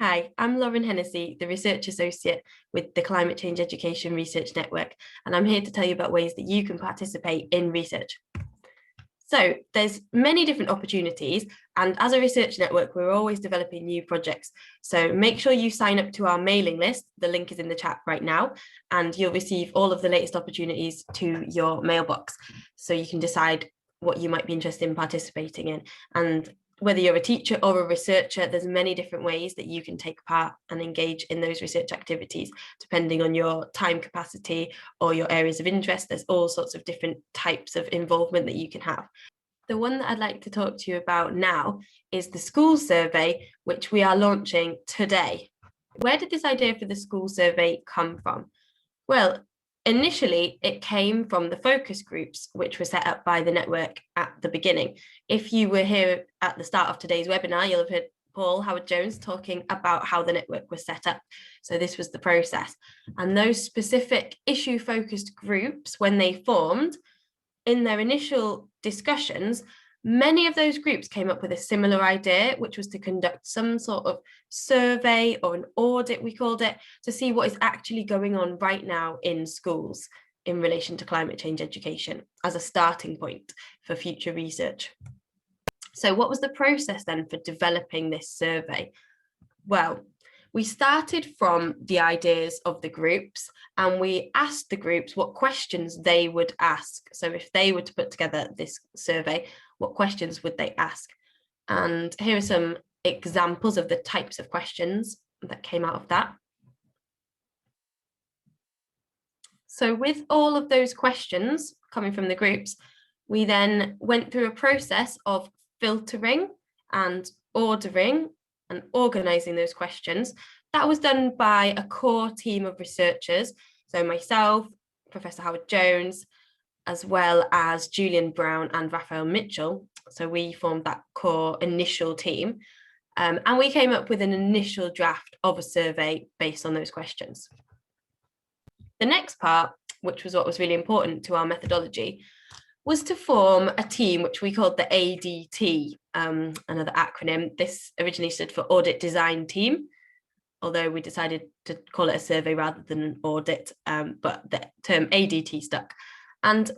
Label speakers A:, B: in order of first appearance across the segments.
A: Hi, I'm Lauren Hennessy, the Research Associate with the Climate Change Education Research Network, and I'm here to tell you about ways that you can participate in research. So there's many different opportunities, and as a research network, we're always developing new projects. So make sure you sign up to our mailing list. The link is in the chat right now, and you'll receive all of the latest opportunities to your mailbox. So you can decide what you might be interested in participating in. And whether you're a teacher or a researcher, there's many different ways that you can take part and engage in those research activities, depending on your time capacity or your areas of interest. There's all sorts of different types of involvement that you can have. The one that I'd like to talk to you about now is the school survey, which we are launching today. Where did this idea for the school survey come from? Well, initially, it came from the focus groups, which were set up by the network at the beginning. If you were here at the start of today's webinar, you'll have heard Paul Howard-Jones talking about how the network was set up. So this was the process. And those specific issue-focused groups, when they formed, in their initial discussions, many of those groups came up with a similar idea, which was to conduct some sort of survey or an audit, we called it, to see what is actually going on right now in schools in relation to climate change education as a starting point for future research. So what was the process then for developing this survey? Well, we started from the ideas of the groups and we asked the groups what questions they would ask. So if they were to put together this survey, what questions would they ask? And here are some examples of the types of questions that came out of that. So with all of those questions coming from the groups, we then went through a process of filtering and ordering and organising those questions. That was done by a core team of researchers. So myself, Professor Howard-Jones, as well as Julian Brown and Raphael Mitchell. So we formed that core initial team. And we came up with an initial draft of a survey based on those questions. The next part, which was what was really important to our methodology, was to form a team which we called the ADT, another acronym. This originally stood for Audit Design Team, although we decided to call it a survey rather than an audit, but the term ADT stuck. And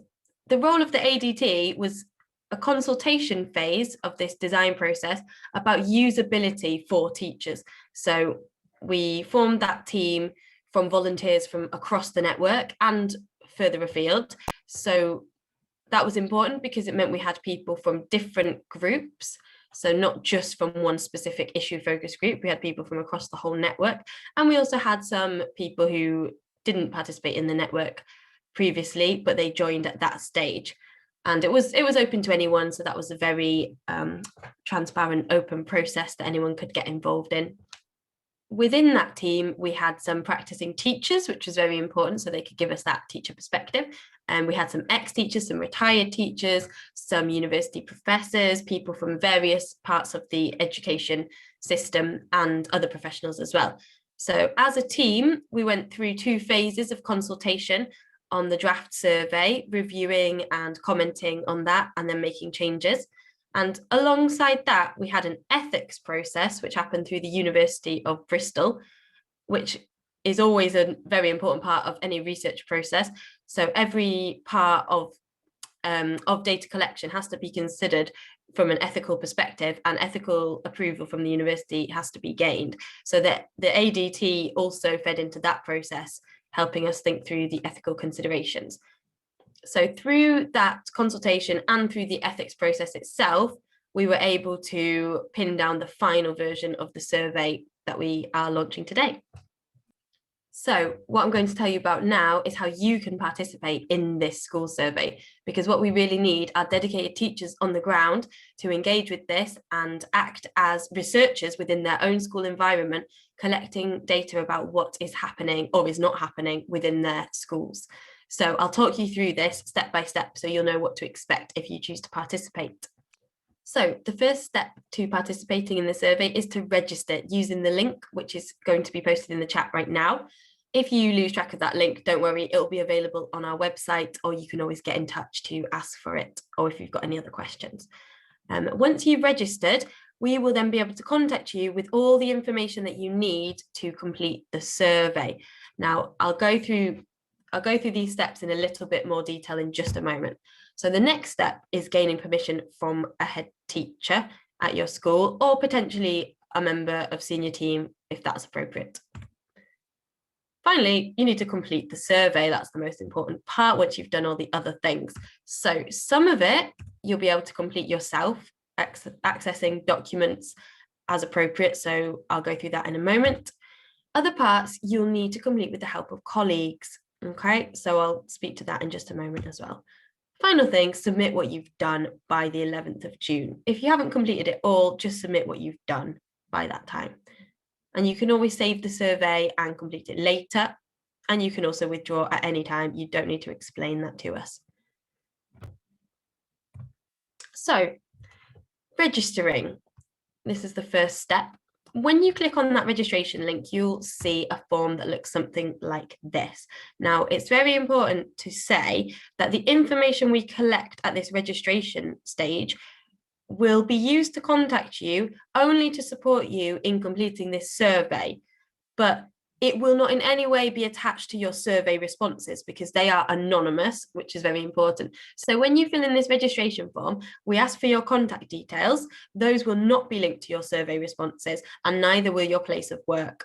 A: the role of the ADT was a consultation phase of this design process about usability for teachers. So we formed that team from volunteers from across the network and further afield. So that was important because it meant we had people from different groups. So not just from one specific issue focus group, we had people from across the whole network. And we also had some people who didn't participate in the network previously, but they joined at that stage. And it was open to anyone. So that was a very transparent, open process that anyone could get involved in. Within that team, we had some practicing teachers, which was very important, so they could give us that teacher perspective. And we had some ex-teachers, some retired teachers, some university professors, people from various parts of the education system and other professionals as well. So as a team, we went through 2 phases of consultation on the draft survey, reviewing and commenting on that and then making changes. And alongside that, we had an ethics process, which happened through the University of Bristol, which is always a very important part of any research process. So every part of data collection has to be considered from an ethical perspective, and ethical approval from the university has to be gained. So that the ADT also fed into that process, helping us think through the ethical considerations. So through that consultation and through the ethics process itself, we were able to pin down the final version of the survey that we are launching today. So what I'm going to tell you about now is how you can participate in this school survey, because what we really need are dedicated teachers on the ground to engage with this and act as researchers within their own school environment, collecting data about what is happening or is not happening within their schools. So I'll talk you through this step by step so you'll know what to expect if you choose to participate. So the first step to participating in the survey is to register using the link, which is going to be posted in the chat right now. If you lose track of that link, don't worry, it'll be available on our website, or you can always get in touch to ask for it, or if you've got any other questions. Once you've registered, we will then be able to contact you with all the information that you need to complete the survey. Now, I'll go through these steps in a little bit more detail in just a moment. So the next step is gaining permission from a head teacher at your school, or potentially a member of senior team if that's appropriate. Finally, you need to complete the survey. That's the most important part once you've done all the other things. So some of it you'll be able to complete yourself, accessing documents as appropriate. So I'll go through that in a moment. Other parts you'll need to complete with the help of colleagues. Okay, so I'll speak to that in just a moment as well. Final thing, submit what you've done by the 11th of June. If you haven't completed it all, just submit what you've done by that time. And you can always save the survey and complete it later. And you can also withdraw at any time. You don't need to explain that to us. So, registering. This is the first step. When you click on that registration link, you'll see a form that looks something like this. Now, it's very important to say that the information we collect at this registration stage will be used to contact you only to support you in completing this survey, but it will not in any way be attached to your survey responses because they are anonymous, which is very important. So when you fill in this registration form, we ask for your contact details. Those will not be linked to your survey responses, and neither will your place of work.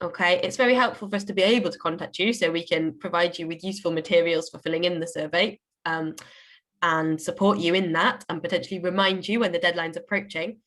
A: Okay, it's very helpful for us to be able to contact you so we can provide you with useful materials for filling in the survey and support you in that and potentially remind you when the deadline's approaching.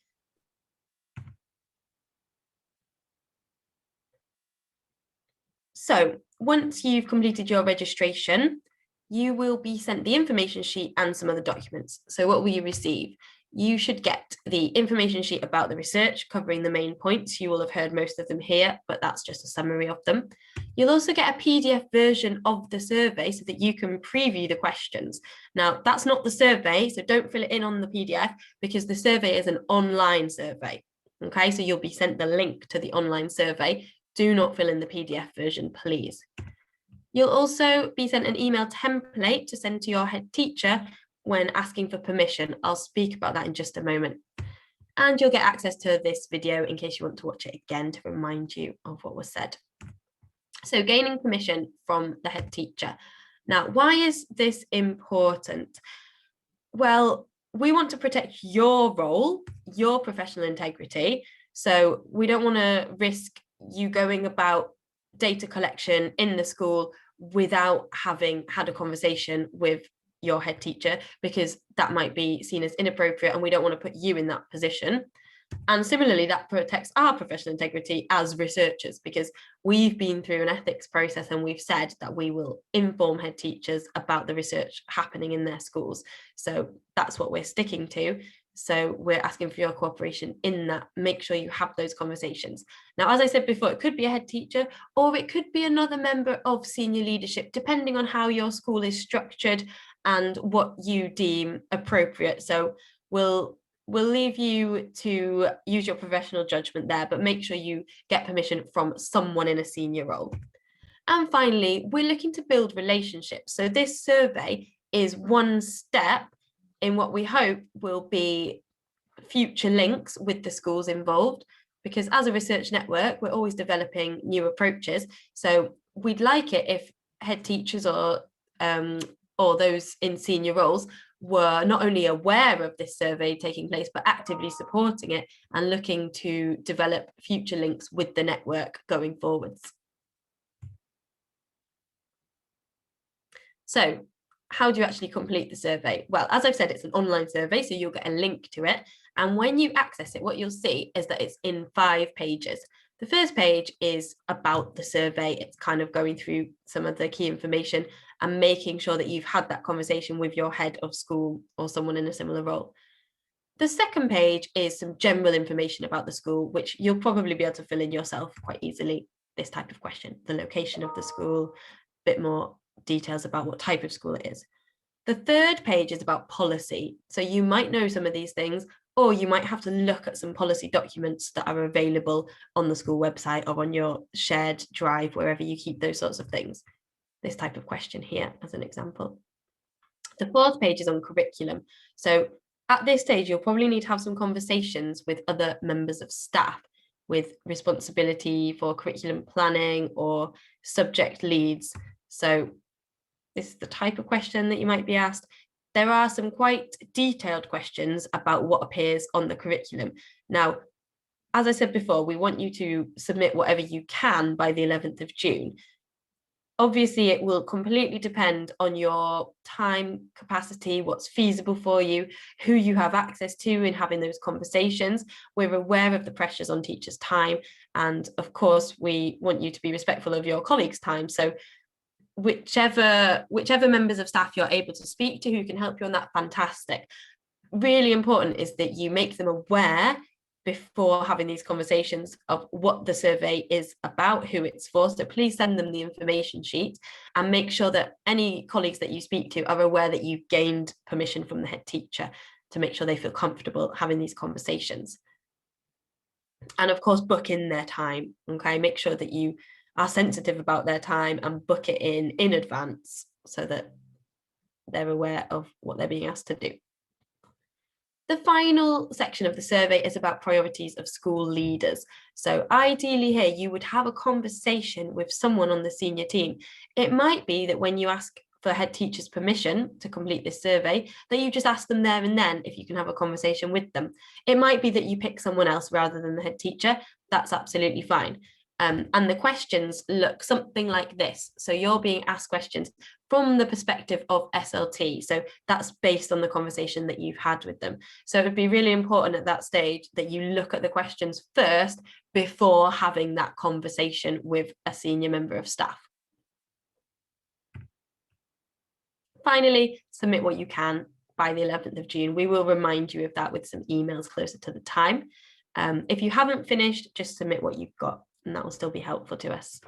A: So once you've completed your registration, you will be sent the information sheet and some other documents. So what will you receive? You should get the information sheet about the research covering the main points. You will have heard most of them here, but that's just a summary of them. You'll also get a PDF version of the survey so that you can preview the questions. Now, that's not the survey, so don't fill it in on the PDF because the survey is an online survey. Okay, so you'll be sent the link to the online survey. Do not fill in the PDF version, please. You'll also be sent an email template to send to your head teacher when asking for permission. I'll speak about that in just a moment. And you'll get access to this video in case you want to watch it again to remind you of what was said. So gaining permission from the head teacher. Now, why is this important? Well, we want to protect your role, your professional integrity. So we don't want to risk you going about data collection in the school without having had a conversation with your head teacher, because that might be seen as inappropriate and we don't want to put you in that position. And similarly, that protects our professional integrity as researchers, because we've been through an ethics process and we've said that we will inform head teachers about the research happening in their schools. So that's what we're sticking to. So we're asking for your cooperation in that. Make sure you have those conversations. Now, as I said before, it could be a head teacher or it could be another member of senior leadership, depending on how your school is structured and what you deem appropriate. So we'll leave you to use your professional judgment there, but make sure you get permission from someone in a senior role. And finally, we're looking to build relationships. So this survey is one step in what we hope will be future links with the schools involved, because as a research network, we're always developing new approaches. So we'd like it if head teachers or those in senior roles were not only aware of this survey taking place, but actively supporting it and looking to develop future links with the network going forwards. So how do you actually complete the survey? Well, as I've said, it's an online survey, so you'll get a link to it. And when you access it, what you'll see is that it's in 5 pages. The first page is about the survey. It's kind of going through some of the key information and making sure that you've had that conversation with your head of school or someone in a similar role. The second page is some general information about the school, which you'll probably be able to fill in yourself quite easily. This type of question, the location of the school, a bit more details about what type of school it is. The third page is about policy. So you might know some of these things, or you might have to look at some policy documents that are available on the school website or on your shared drive, wherever you keep those sorts of things. This type of question here as an example. The fourth page is on curriculum. So At this stage, you'll probably need to have some conversations with other members of staff with responsibility for curriculum planning or subject leads. So this is the type of question that you might be asked. There are some quite detailed questions about what appears on the curriculum. Now, as I said before, we want you to submit whatever you can by the 11th of June. Obviously, it will completely depend on your time capacity, what's feasible for you, who you have access to in having those conversations. We're aware of the pressures on teachers' time. And of course, we want you to be respectful of your colleagues' time. So whichever members of staff you're able to speak to who can help you on that, fantastic. Really important is that you make them aware before having these conversations of what the survey is about, who it's for. So please send them the information sheet and make sure that any colleagues that you speak to are aware that you've gained permission from the head teacher to make sure they feel comfortable having these conversations. And of course, book in their time, okay? Make sure that you are sensitive about their time and book it in advance so that they're aware of what they're being asked to do. The final section of the survey is about priorities of school leaders. So ideally here, you would have a conversation with someone on the senior team. It might be that when you ask for head teacher's permission to complete this survey, that you just ask them there and then if you can have a conversation with them. It might be that you pick someone else rather than the head teacher. That's absolutely fine. And the questions look something like this. So you're being asked questions from the perspective of SLT. So that's based on the conversation that you've had with them. So it would be really important at that stage that you look at the questions first before having that conversation with a senior member of staff. Finally, submit what you can by the 11th of June. We will remind you of that with some emails closer to the time. If you haven't finished, just submit what you've got, and that will still be helpful to us.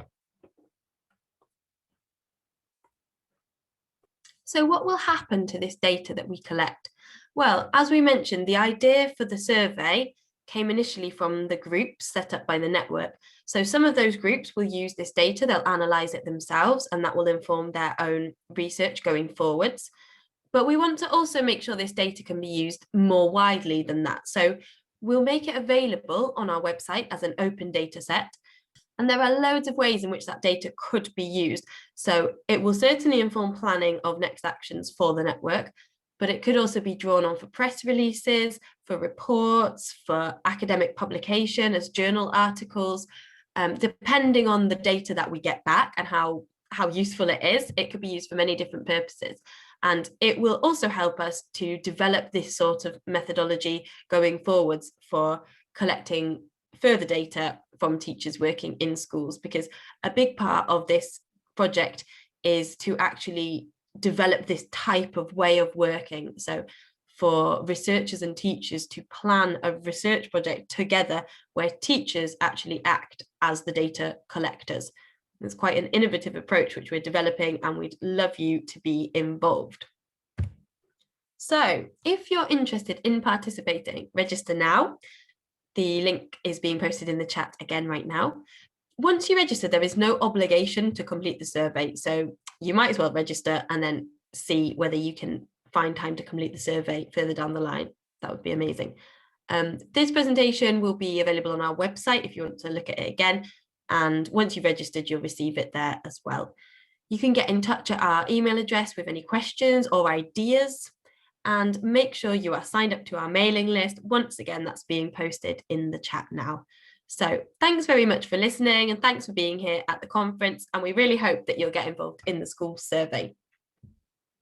A: So what will happen to this data that we collect? Well, as we mentioned, the idea for the survey came initially from the groups set up by the network. So some of those groups will use this data, they'll analyse it themselves, and that will inform their own research going forwards. But we want to also make sure this data can be used more widely than that. So we'll make it available on our website as an open data set. And there are loads of ways in which that data could be used. So it will certainly inform planning of next actions for the network, but it could also be drawn on for press releases, for reports, for academic publication as journal articles, depending on the data that we get back and how useful it is. It could be used for many different purposes. And it will also help us to develop this sort of methodology going forwards for collecting further data from teachers working in schools, because a big part of this project is to actually develop this type of way of working. So for researchers and teachers to plan a research project together where teachers actually act as the data collectors. It's quite an innovative approach which we're developing, and we'd love you to be involved. So if you're interested in participating, register now. The link is being posted in the chat again right now. Once you register, there is no obligation to complete the survey. So you might as well register and then see whether you can find time to complete the survey further down the line. That would be amazing. This presentation will be available on our website if you want to look at it again. And once you've registered, you'll receive it there as well. You can get in touch at our email address with any questions or ideas. And make sure you are signed up to our mailing list. Once again, that's being posted in the chat now. So thanks very much for listening, and thanks for being here at the conference. And we really hope that you'll get involved in the school survey.